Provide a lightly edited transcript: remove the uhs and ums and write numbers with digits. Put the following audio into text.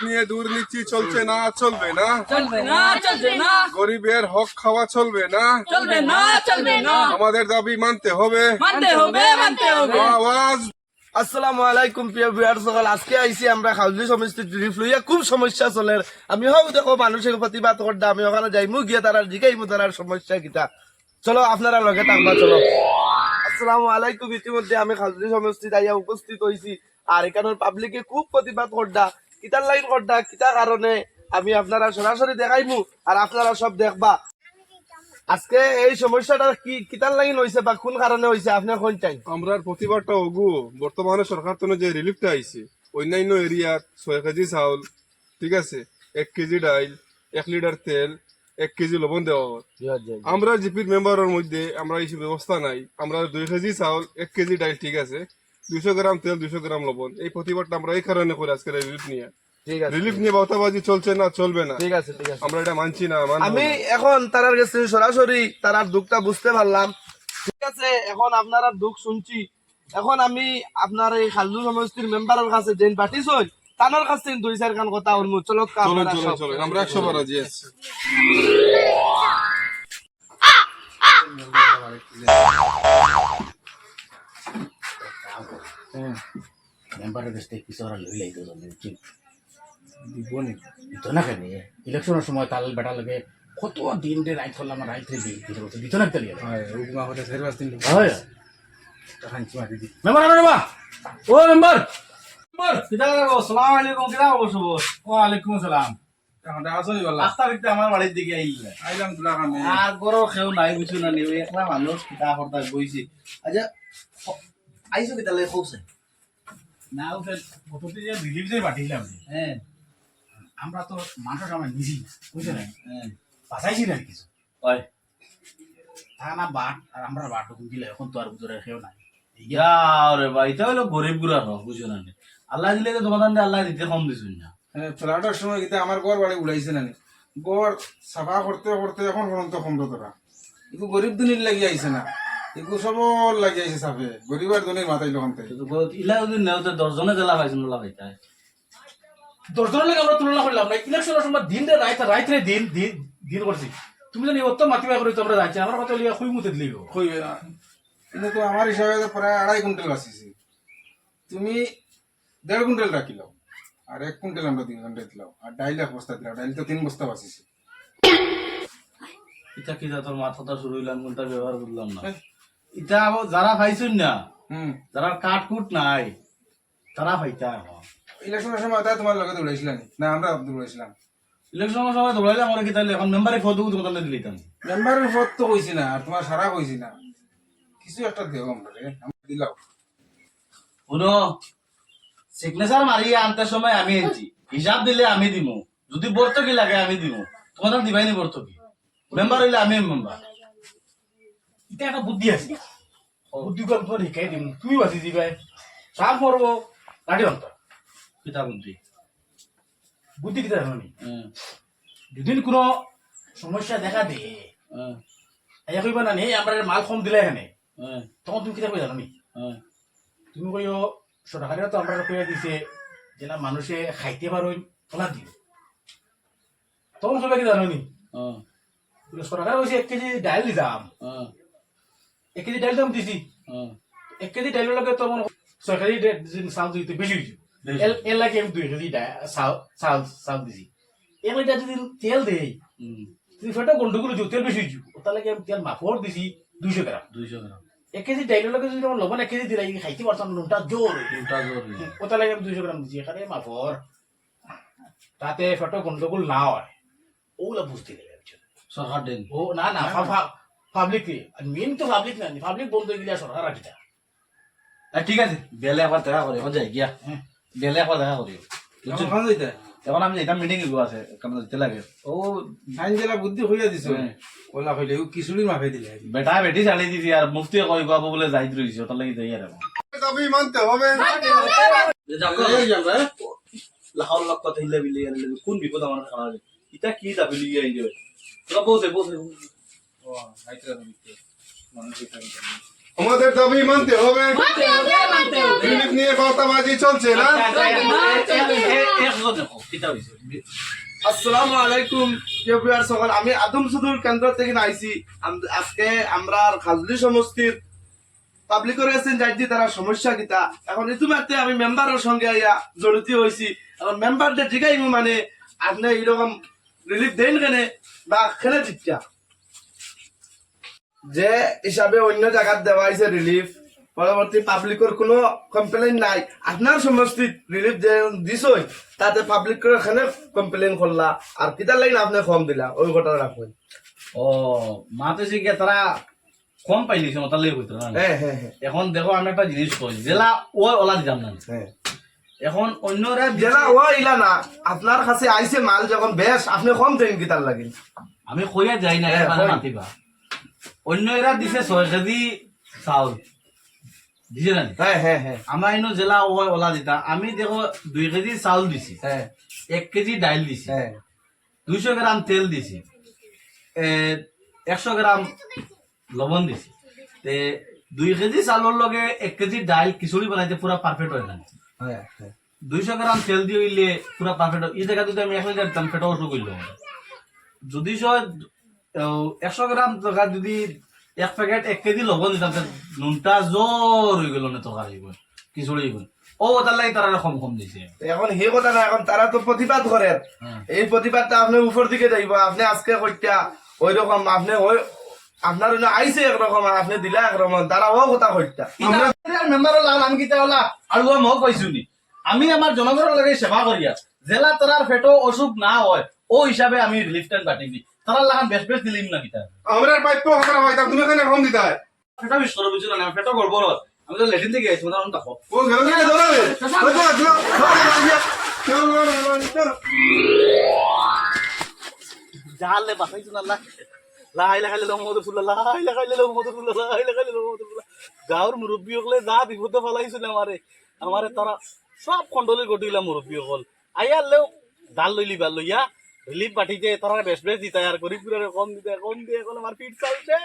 নিয়ে দুর্নীতি চলছে না, চলবে না, চলবে না, চলবে না, গরিবের হক খাওয়া চলবে না, চলবে না, চলবে না, আমাদের দাবি মানতে হবে, মানতে হবে, মানতে হবে। আওয়াজ। আসসালামু আলাইকুম প্রিয় ভিউয়ার সকল, আজকে আইছি আমরা খাউজি সমষ্টির রিলিফ লইয়া খুব সমস্যা চলে। আমি হোক দেখো মানুষের প্রতিবাদ করতে আমি ওখানে যাইমু গিয়ে তারা জিগাইমু তারার সমস্যা কিটা। চলো আপনারা লগে থাকবা। চলো। আসসালামু আলাইকুম। ইতিমধ্যে আমি খাউজি সমষ্টিতে আইয়া উপস্থিত হইছি আর এখানের পাবলিকে খুব প্রতিবাদ করডা কিতার লাইন করডা কিতা কারণে আমি আপনারা সরাসরি দেখাইমু আর আপনারা সব দেখবা। আজকে এই সমস্যাটা কি কিতার লাইন হইছে বা কোন কারণে হইছে আপনার কোন টাইম আমরার প্রতিবাদটা ওগু বর্তমানে সরকার তো যে রিলিফটা আইছে অন্যান্য এরিয়াত 6 কেজি চাউল, ঠিক আছে, 1 কেজি ডাইল, 1 লিটার তেল, 1 কেজি লবণ দেওয়া হয়। আমরা জিপির মেম্বারের মধ্যে আমরা এই ব্যবস্থা নাই। আমরা 2 কেজি চাউল, 1 কেজি ডাইল, ঠিক আছে, 200 গ্রাম তেল, 200 গ্রাম লবণ, এই প্রতিবাদটা আমরা এই কারণে করে আজকে রিলিফ নিয়ে ঠিক আছে রিলিফ নিয়ে বাতাবাজি চলছে না, চলবে না, ঠিক আছে ঠিক আছে। আমরা এটা মানছি না, মানবো আমি না। এখন তারার কাছে সরাসরি তারার দুঃখটা বুঝতে পারলাম। ঠিক আছে, এখন আপনারা দুঃখ শুনছি। এখন আমি আপনার এই খালদু সমষ্টির মেম্বারের কাছে যেন পাঠিয়েছেন তানোর কাছ থেকে 2-4 গান কথা বলবো। চলো চলেন চলেন চলেন, আমরা 100 বার রাজি আছি। মেম্বারের কাছ থেকে কিছু ওরা লইলাই তো দিব দিত না কেন ইলেকশনের সময় তাল বেটা লাগে কত দিন রে রাইট করলাম রাইট রে দিত না তেলিয়ে মেম্বার আনো বা ও মেম্বার মেম্বার কিটা আসসালামু আলাইকুম। কিটা অবশ্য ওয়ালাইকুম আসসালাম এখন আসলে রাস্তা দেখতে আমার বাড়ির দিকে আইলা আইলাম তুলা কামে আর বড় কেউ নাই বুঝছো না নিও একলা মানুষ কিটা করতে বইছি। আচ্ছা আইছো কিটা লে খুবছে না ওটা কততে যে রিলিফ যে পাঠিয়েছিলাম হ্যাঁ আমরা তো মানুষ আমার নিছি বুঝছে না হ্যাঁ বাঁচাইছি না কিছু ওই তা না বাট আর আমরা বাট দিলে এখন তো আর ভিতরে কেউ নাই রে ভাই এটা হলো গরিব গুড়া হোক বুঝছো না আল্লাহ দিলে তো তোমাদের আল্লাহ দিতে কম দিছুন না ফ্লাডের সময় কিন্তু আমার গড় বাড়ি উড়াইছে না গড় সাফা করতে করতে এখন পর্যন্ত কমতো তোরা এগু গরিব দুনির লাগি আইছে না, এগু সবর লাগি আইছে সাফে গরিবার দুনির মাথায় লোকন থেকে। ইলা যদি নেওতে 10 জনে জেলা পাইছেন না ভাইটাই দর্শনের লাগে আমরা তুলনা করলাম না ইলেকশনের সময় দিন রে রাইত রে দিন দিন করছি তুমি জানি অত মাতিবা করে তোমরা যাচ্ছি আমার কথা লিয়া খুই মুতে দিলি কইবে না কিন্তু তো আমার হিসাবে তো প্রায় 2.5 কুইন্টাল বাঁচিছে। তুমি 1.5 কুইন্টাল রাখিলাও আর 1 কুইন্টাল আমরা 3 ঘন্টা দিলাম আর ডাইল 1 বস্তা দিলাম, ডাইল তো 3 বস্তা বাঁচিছে। এটা কি তোর মাথাটা শুরু হইলাম কোনটা ব্যবহার করলাম না এটা যারা পাইছুন না যারা কাটকুট নাই তারা পাইতা ইলেকশনের সময় তাই তোমার লগে দৌড়াইছিলাম না, আমরা দৌড়াইছিলাম। ইলেকশনের সময় দৌড়াইলে আমার কি তাহলে এখন মেম্বারে ফটো তোমাদের দিলিতাম মেম্বারের পদ তো কইছি না আর তোমার সারা কইছি না, কিছু একটা দেও আমরা রে, আমরা দিলাও। শুনো সিগনেচার মারিয়ে আনতে সময় আমি এনেছি, হিসাব দিলে আমি দিমু, যদি ভর্তুকি লাগে আমি দিমু, তোমাদের দিবাই নি ভর্তুকি, মেম্বার হইলে আমি মেম্বার। এটা একটা বুদ্ধি আছে বুদ্ধি করে তোমার শিখাই দিম তুমি বাঁচি দিবাই সাপ মরবো লাঠি অন্তর পিতা বুদ্ধি বুদ্ধি কিতা জানি যদি কোনো সমস্যা দেখা দে এয়া কইবা না নে আমরা মাল কম দিলে এখানে তখন তুমি কিতা কই জানো নি তুমি কইও সরকারে তো আমরা কইয়া দিছে যেটা মানুষে খাইতে পারোই তোলা দিও তখন কইবা কি জানো নি সরকার কইছে 1 কেজি ডাল দিতাম 1 কেজি ডাল দাম দিছি 1 কেজি ডালের লগে তো সরকারি চাউল দিতে বেশি হইছে এর লাগে আমি 2 কেজি চাউল দিছি এর লাগে যদি তেল দেই তুমি ফেটা গন্ডগোল হইছে তেল বেশি হইছে তার লাগে আমি তেল মাফর দিছি 200 গ্রাম 1 কেজি ডালের লগে যদি লবণ 1 কেজি দিলাই খাইতে পারতাম নুনটা জোর ওটা লাগে আমি 200 গ্রাম দিছি এখানে মাফর তাতে ফেটা গন্ডগোল না হয় ওগুলা বুঝতে লাগে সরকার দেন ও না না পাবলিক মেন তো পাবলিক না পাবলিক বন্ধ হয়ে গেলে সরকার রাখিটা ঠিক আছে বেলে একবার দেখা করি এখন যাই গিয়া বেলে একবার দেখা করি এখন আমি যেটা মিটিং আছে কারণ যেতে লাগে ও আইন জেলা বুদ্ধি হইয়া দিছো ওলা হইলে ও কিশোরীর মাফে দিলে বেটা বেটি চালি দিছি আর মুফতি কই গাবো বলে যাই রইছি ওটার লাগি যাই আর দাবি মানতে হবে। লাহার লাখ কথা হিলা বিলি কোন বিপদ আমার খানা এটা কি দাবি লিয়ে আইবে তোরা বসে বসে ও আইতরা দিতে মানুষ আমাদের দাবি মানতে হবে মানতে হবে মানতে হবে রিলিফ নিয়ে বার্তাবাজি চলছে না আসসালামু আলাইকুম প্রিয় ভিউয়ার সকল, আমি আদম সুদূর কেন্দ্র থেকে আইছি। আজকে আমরা খাজলি সমষ্টির পাবলিকের কাছে যাইছি তারা সমস্যা কিতা। এখন ইতিমধ্যে আমি মেম্বারের সঙ্গে আইয়া জড়িত হয়েছি। এখন মেম্বারদের জিগাইমু মানে আপনি এইরকম রিলিফ দেন কেনে বা খেলে দিচ্ছা যে হিসাবে অন্য জায়গার দেওয়া হয়েছে রিলিফ, পরবর্তী পাবলিকের কোনো কমপ্লেন নাই। আপনার সমষ্টিত রিলিফ দিছ তাতে পাবলিকের এখানে কমপ্লেন করলা আর কিতার লাইন আপনি কম দিলা, ওই ঘটনা রাখবেন। ও মাতে শিখে তারা কম পাইলিছে তার লেগে হইতো না। হ্যাঁ হ্যাঁ হ্যাঁ এখন দেখো আমি একটা জিনিস কই, জেলা ও ওলা দিতাম না। হ্যাঁ এখন অন্যরা জেলা ও ইলা না, আপনার কাছে আইছে মাল যখন বেশ আপনি কম দেন কিতার লাগিন। আমি কইয়া যাই না হ্যাঁ, মানে কই। মাতিবা। অন্য এরা দিছে 6 কেজি চাউল দিছে না? হ্যাঁ হ্যাঁ হ্যাঁ আমার ইনো জেলা ও ওলা দিতা। আমি দেখো 2 কেজি চাউল দিছি, হ্যাঁ 1 কেজি ডাইল দিছি, হ্যাঁ 200 গ্রাম তেল দিছি, 100 গ্রাম লবণ দিছি। তে 2 কেজি চাউলের লগে 1 কেজি ডাইল খিচুড়ি বানাইতে পুরা পারফেক্ট হয় না। হ্যাঁ হ্যাঁ 200 গ্রাম তেল দিয়ে হইলে পুরা পারফেক্ট। এই জায়গা যদি আমি 1 লিটার দাম পেটো অসুখ হইল, যদি 100 গ্রাম টাকা যদি 1 প্যাকেট 1 কেজি লবণ দিতাম, নুনটা জোর হয়ে গেল না তরকারি খিচুড়ি ও তার লাগে তারা কম কম দিছে। এখন সেই কথা না, এখন তারা তো প্রতিবাদ করে। হ্যাঁ। এই প্রতিবাদটা আপনি উপর দিকে যাইব। আপনি আজকে কইটা ওই রকম আপনি ওই আপনার জন্য আইছে একরকম আর আপনি দিলা একরকম, তারা ও কথা কইটা। মেম্বার আমি কিতা হলা আর মগ পাইছো নি, আমি আমার জনগণের লাগে সেবা করিয়া জেলা তারার পেটো অসুখ না হয় ও হিসাবে আমি রিলিফ টেন পাঠিয়ে দিই। তারা লাগান বেশ বেশ দিলিম না কিতা আমরা প্রাপ্য হকার হইতাম, তুমি এখানে কম দিতাই। পেটো বিষ করো বুঝলো না, পেটো গড়বড় হয়। আমি তো লেটিন থেকে আইছি, তখন দেখো ও গেল দিকে দৌড়াবে জালে বাসাইছো না লাইলা খাইলে মধু ফুল লাইলা খাইলে মধু ফুল লাইলা খাইলে মধু ফুল। গাঁৱৰ মুরব্বী সকলে যা বিপদে ফেলাইছিল আমারে তারা সব কন্ট্রোলে ঘটিলাম। মুরব্বী সকল আইয়ালেও ডাল লইলি বাল লইয়া রিলিফ পাঠিতে তারা বেশ বেশ দিতা আর গরিব কম দিতে আমার পিঠ চালছে।